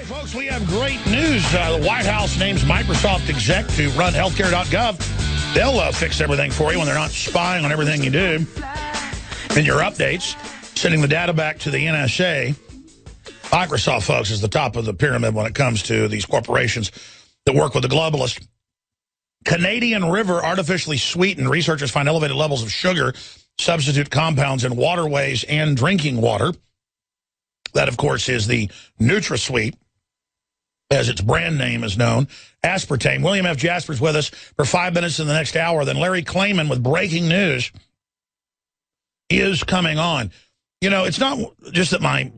Folks, we have great news. The White House names Microsoft exec to run healthcare.gov. They'll fix everything for you when they're not spying on everything you do and your updates, sending the data back to the NSA. Microsoft, folks, is the top of the pyramid when it comes to these corporations that work with the globalists. Canadian River artificially sweetened. Researchers find elevated levels of sugar substitute compounds in waterways and drinking water. That, of course, is the NutraSweet, as its brand name is known, aspartame. William F. Jasper's with us for 5 minutes in the next hour. Then Larry Klayman with breaking news is coming on. You know, it's not just that my,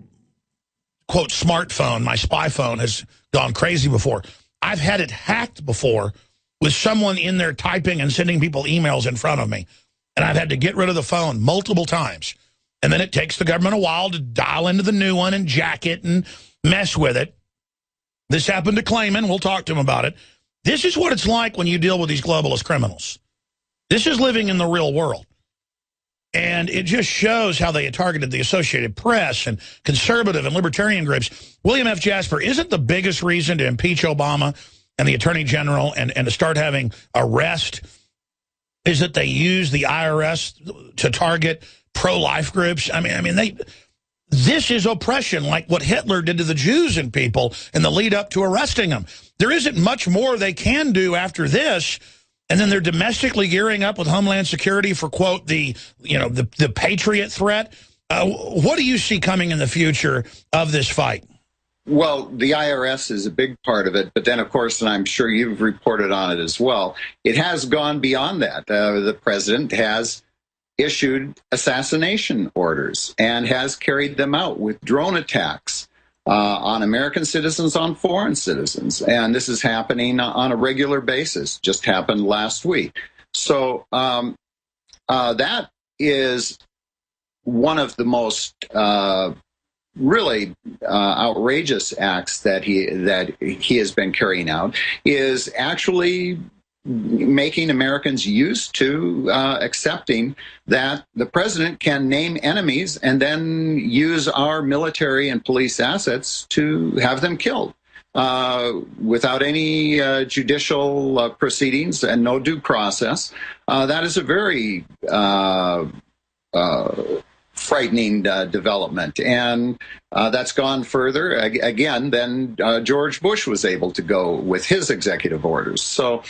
quote, smartphone, my spy phone, has gone crazy before. I've had it hacked before with someone in there typing and sending people emails in front of me. And I've had to get rid of the phone multiple times. And then it takes the government a while to dial into the new one and jack it and mess with it. This happened to Klayman. We'll talk to him about it. This is what it's like when you deal with these globalist criminals. This is living in the real world. And it just shows how they had targeted the Associated Press and conservative and libertarian groups. William F. Jasper, isn't the biggest reason to impeach Obama and the Attorney General and to start having arrest is that they use the IRS to target pro-life groups? I mean, this is oppression, like what Hitler did to the Jews and people in the lead up to arresting them. There isn't much more they can do after this. And then they're domestically gearing up with Homeland Security for, quote, the Patriot threat. What do you see coming in the future of this fight? Well, the IRS is a big part of it. But then, of course, and I'm sure you've reported on it as well, it has gone beyond that. The president has issued assassination orders and has carried them out with drone attacks on American citizens, on foreign citizens. And this is happening on a regular basis, just happened last week. So that is one of the most really outrageous acts that he has been carrying out, is actually making Americans used to accepting that the president can name enemies and then use our military and police assets to have them killed without any judicial proceedings and no due process. That is a very frightening development. And that's gone further, again, than George Bush was able to go with his executive orders. So,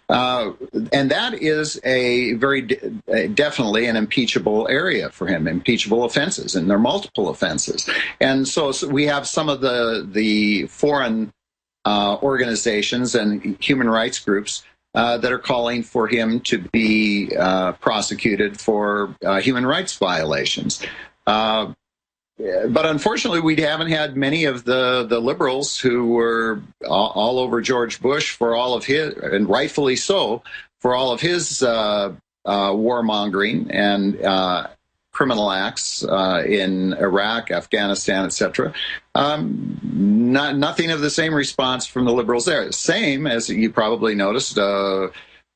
and that is a very definitely an impeachable area for him, impeachable offenses, and there are multiple offenses. And so we have some of the foreign organizations and human rights groups that are calling for him to be prosecuted for human rights violations. But unfortunately, we haven't had many of the liberals who were all over George Bush for all of his, and rightfully so, for all of his warmongering and criminal acts in Iraq, Afghanistan, etc. Nothing of the same response from the liberals there. Same, as you probably noticed,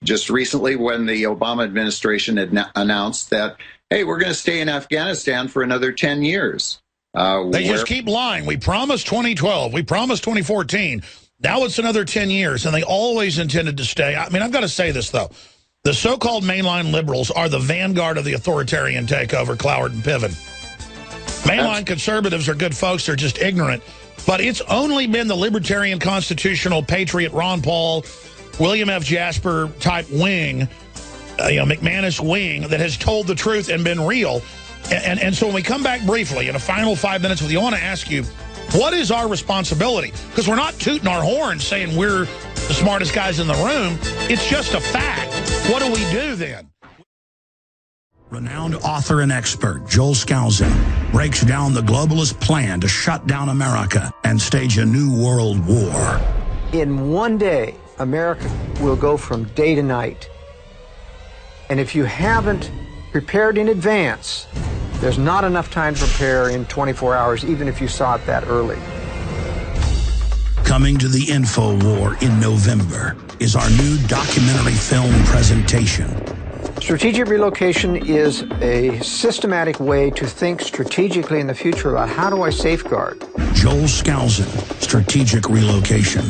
just recently when the Obama administration had announced that, hey, we're going to stay in Afghanistan for another 10 years. They just keep lying. We promised 2012. We promised 2014. Now it's another 10 years, and they always intended to stay. I mean, I've got to say this, though. The so-called mainline liberals are the vanguard of the authoritarian takeover, Cloward and Piven. Mainline conservatives are good folks. They're just ignorant. But it's only been the libertarian constitutional patriot Ron Paul, William F. Jasper type wing, McManus wing, that has told the truth and been real. And so when we come back briefly in a final 5 minutes with you, I want to ask you, what is our responsibility? Because we're not tooting our horns saying we're the smartest guys in the room. It's just a fact. What do we do then? Renowned author and expert Joel Skousen breaks down the globalist plan to shut down America and stage a new world war. In one day, America will go from day to night. And if you haven't prepared in advance, there's not enough time to prepare in 24 hours, even if you saw it that early. Coming to the InfoWar in November is our new documentary film presentation, Strategic relocation is a systematic way to think strategically in the future about how do I safeguard. Joel Skousen, strategic relocation.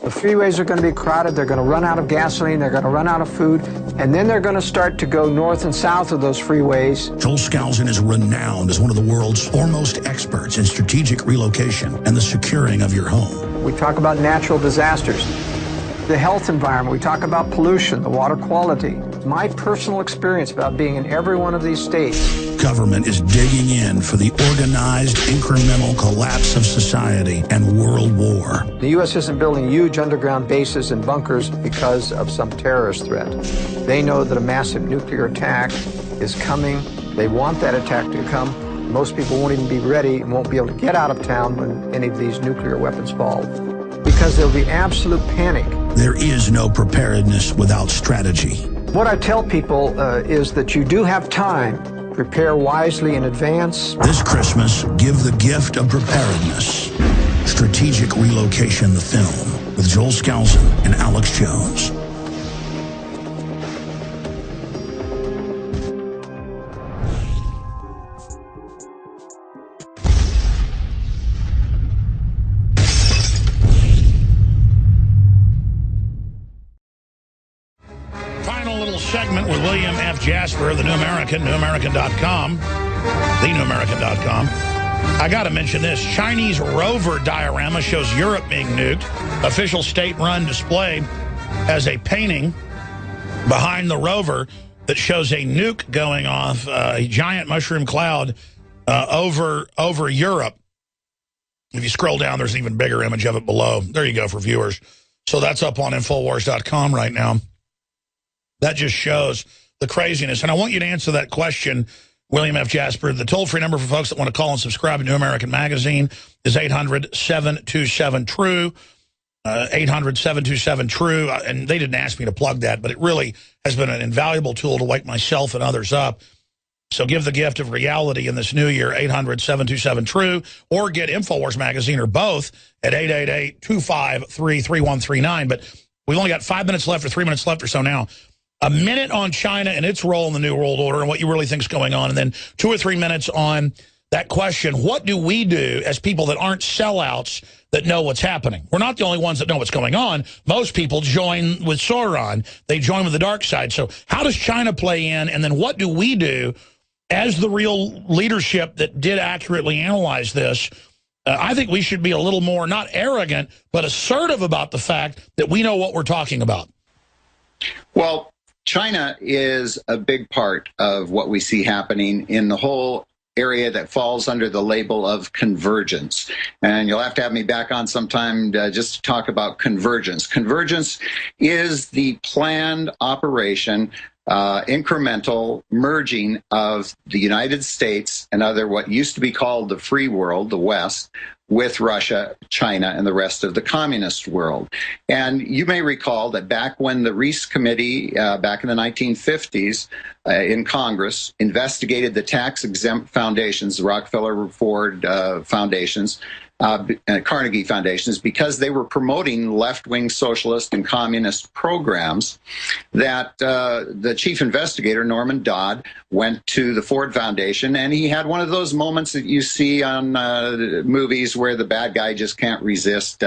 The freeways are going to be crowded, they're going to run out of gasoline, they're going to run out of food, and then they're going to start to go north and south of those freeways. Joel Skousen is renowned as one of the world's foremost experts in strategic relocation and the securing of your home. We talk about natural disasters, the health environment, we talk about pollution, the water quality. My personal experience about being in every one of these states. Government is digging in for the organized, incremental collapse of society and world war. The U.S. isn't building huge underground bases and bunkers because of some terrorist threat. They know that a massive nuclear attack is coming. They want that attack to come. Most people won't even be ready and won't be able to get out of town when any of these nuclear weapons fall, because there'll be absolute panic. There is no preparedness without strategy. What I tell people is that you do have time. Prepare wisely in advance. This Christmas, give the gift of preparedness. Strategic Relocation, the film, with Joel Skousen and Alex Jones. Segment with William F. Jasper of The New American, newamerican.com, thenewamerican.com. I got to mention this. Chinese rover diorama shows Europe being nuked. Official state-run display has a painting behind the rover that shows a nuke going off, a giant mushroom cloud over Europe. If you scroll down, there's an even bigger image of it below. There you go for viewers. So that's up on Infowars.com right now. That just shows the craziness. And I want you to answer that question, William F. Jasper. The toll-free number for folks that want to call and subscribe to New American Magazine is 800-727-TRUE, 800-727-TRUE. And they didn't ask me to plug that, but it really has been an invaluable tool to wake myself and others up. So give the gift of reality in this new year, 800-727-TRUE, or get InfoWars Magazine, or both, at 888-253-3139. But we've only got 5 minutes left, or 3 minutes left or so now. A minute on China and its role in the New World Order and what you really think is going on, and then 2 or 3 minutes on that question, what do we do as people that aren't sellouts that know what's happening? We're not the only ones that know what's going on. Most people join with Sauron. They join with the dark side. So how does China play in, and then what do we do as the real leadership that did accurately analyze this? I think we should be a little more, not arrogant, but assertive about the fact that we know what we're talking about. Well, China is a big part of what we see happening in the whole area that falls under the label of convergence. And you'll have to have me back on sometime just to talk about convergence. Convergence is the planned operation, incremental merging of the United States and other what used to be called the free world, the West, with Russia, China, and the rest of the communist world. And you may recall that back when the Reece Committee, back in the 1950s, in Congress, investigated the tax-exempt foundations, the Rockefeller Ford foundations, Carnegie foundations, because they were promoting left-wing socialist and communist programs, that the chief investigator, Norman Dodd, went to the Ford Foundation, and he had one of those moments that you see on movies where the bad guy just can't resist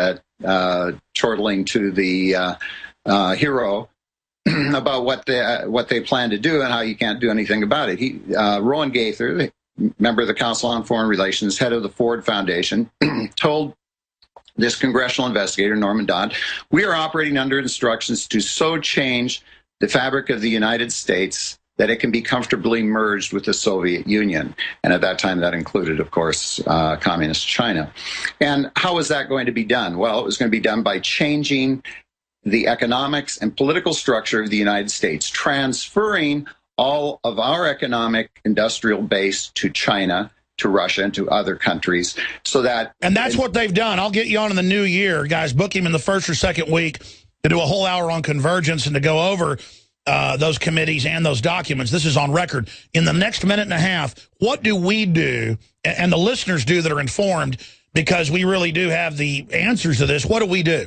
chortling to the hero about what they plan to do and how you can't do anything about it. Rowan Gaither, member of the Council on Foreign Relations, head of the Ford Foundation, told this congressional investigator, Norman Dodd, we are operating under instructions to so change the fabric of the United States that it can be comfortably merged with the Soviet Union. And at that time, that included, of course, communist China. And how was that going to be done? Well, it was going to be done by changing the economics and political structure of the United States, transferring all of our economic industrial base to China, to Russia, and to other countries, so that... And that's what they've done. I'll get you on in the new year, guys. Book him in the first or second week to do a whole hour on convergence and to go over those committees and those documents. This is on record. In the next minute and a half, what do we do, and the listeners do that are informed, because we really do have the answers to this, what do we do?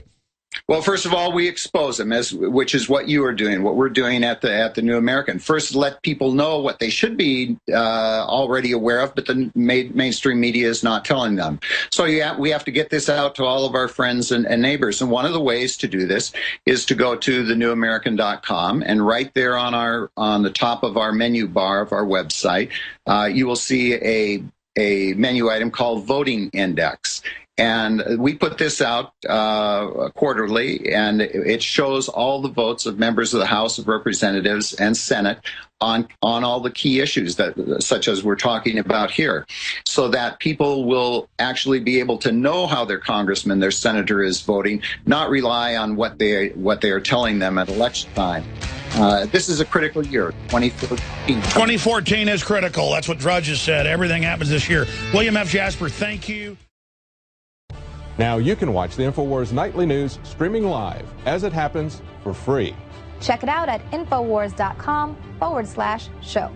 Well, first of all, we expose them, which is what you are doing, what we're doing at the New American. First, let people know what they should be already aware of, but the mainstream media is not telling them. So we have to get this out to all of our friends and neighbors. And one of the ways to do this is to go to thenewamerican.com, and right there on the top of our menu bar of our website, you will see a menu item called Voting Index. And we put this out quarterly, and it shows all the votes of members of the House of Representatives and Senate on all the key issues such as we're talking about here, so that people will actually be able to know how their congressman, their senator is voting, not rely on what they are telling them at election time. This is a critical year, 2014. 2014 is critical. That's what Drudge has said. Everything happens this year. William F. Jasper, thank you. Now you can watch the InfoWars Nightly News streaming live as it happens for free. Check it out at Infowars.com/show.